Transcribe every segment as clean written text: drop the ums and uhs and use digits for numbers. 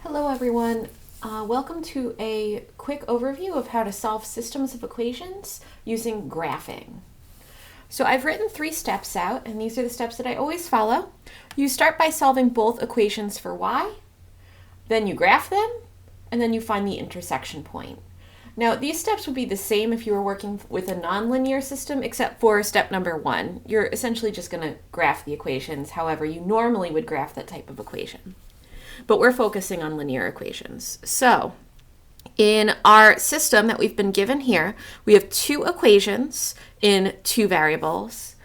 Hello everyone. Welcome to a quick overview of how to solve systems of equations using graphing. So I've written 3 steps out, and these are the steps that I always follow. You start by solving both equations for y, then you graph them, and then you find the intersection point. Now these steps would be the same if you were working with a nonlinear system, except for step number 1. You're essentially just going to graph the equations however you normally would graph that type of equation. But we're focusing on linear equations. So in our system that we've been given here, we have 2 equations in 2 variables.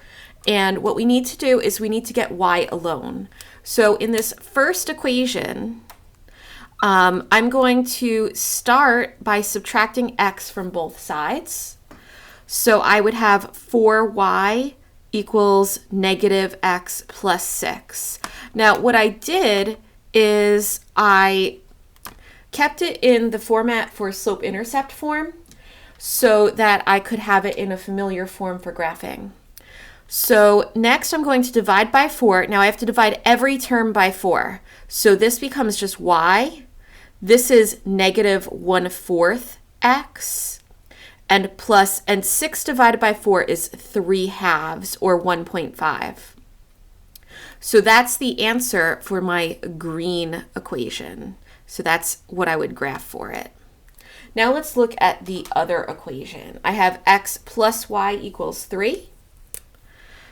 And what we need to do is we need to get y alone. So in this first equation, I'm going to start by subtracting x from both sides. So I would have 4y equals negative x plus 6. Now what I did is I kept it in the format for slope-intercept form so that I could have it in a familiar form for graphing. So next I'm going to divide by 4. Now I have to divide every term by 4. So this becomes just y. This is negative 1/4 x. And 6 divided by 4 is 3/2 or 1.5. So that's the answer for my green equation. So that's what I would graph for it. Now let's look at the other equation. I have x plus y equals 3.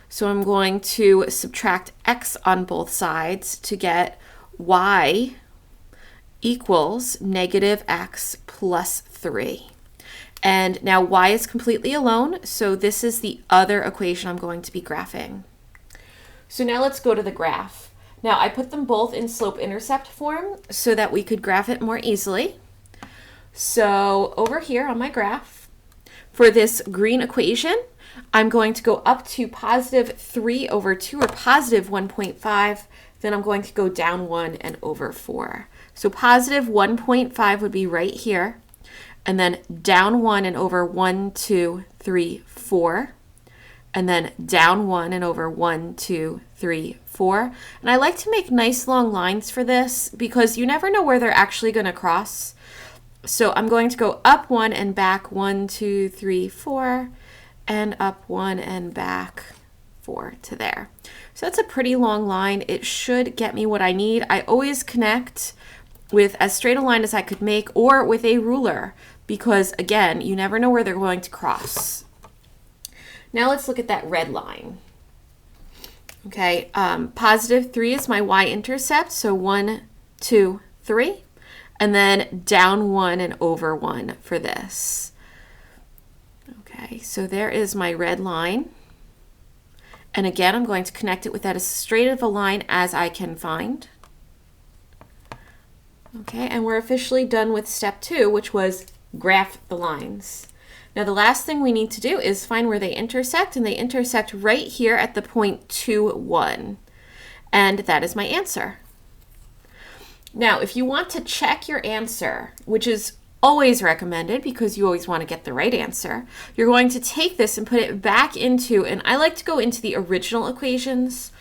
So I'm going to subtract x on both sides to get y equals negative x plus 3. And now y is completely alone, so this is the other equation I'm going to be graphing. So now let's go to the graph. Now I put them both in slope-intercept form so that we could graph it more easily. So over here on my graph, for this green equation, I'm going to go up to positive 3 over 2 or positive 1.5. Then I'm going to go down 1 and over 4. So positive 1.5 would be right here. And then down 1 and over 1, 2, 3, 4. And then down 1 and over 1, 2, 3, 4. And I like to make nice long lines for this because you never know where they're actually going to cross. So I'm going to go up 1 and back 1, 2, 3, 4, and up 1 and back 4 to there. So that's a pretty long line. It should get me what I need. I always connect with as straight a line as I could make or with a ruler because, again, you never know where they're going to cross. Now let's look at that red line. Okay, positive 3 is my y-intercept, so 1, 2, 3. And then down 1 and over 1 for this. Okay, so there is my red line. And again, I'm going to connect it with that as straight of a line as I can find. Okay, and we're officially done with step 2, which was graph the lines. Now the last thing we need to do is find where they intersect, and they intersect right here at the point 2, 1. And that is my answer. Now if you want to check your answer, which is always recommended because you always want to get the right answer, you're going to take this and put it back into, and I like to go into the original equations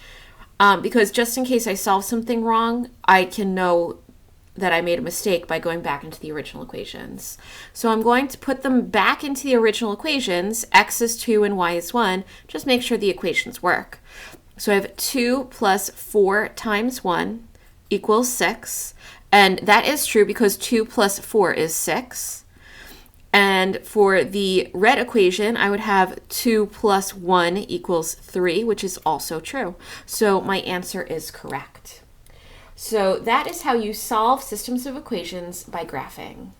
because just in case I solve something wrong, I can know that I made a mistake by going back into the original equations. So I'm going to put them back into the original equations. X is 2 and y is 1. Just make sure the equations work. So I have 2 plus 4 times 1 equals 6. And that is true because 2 plus 4 is 6. And for the red equation, I would have 2 plus 1 equals 3, which is also true. So my answer is correct. So that is how you solve systems of equations by graphing.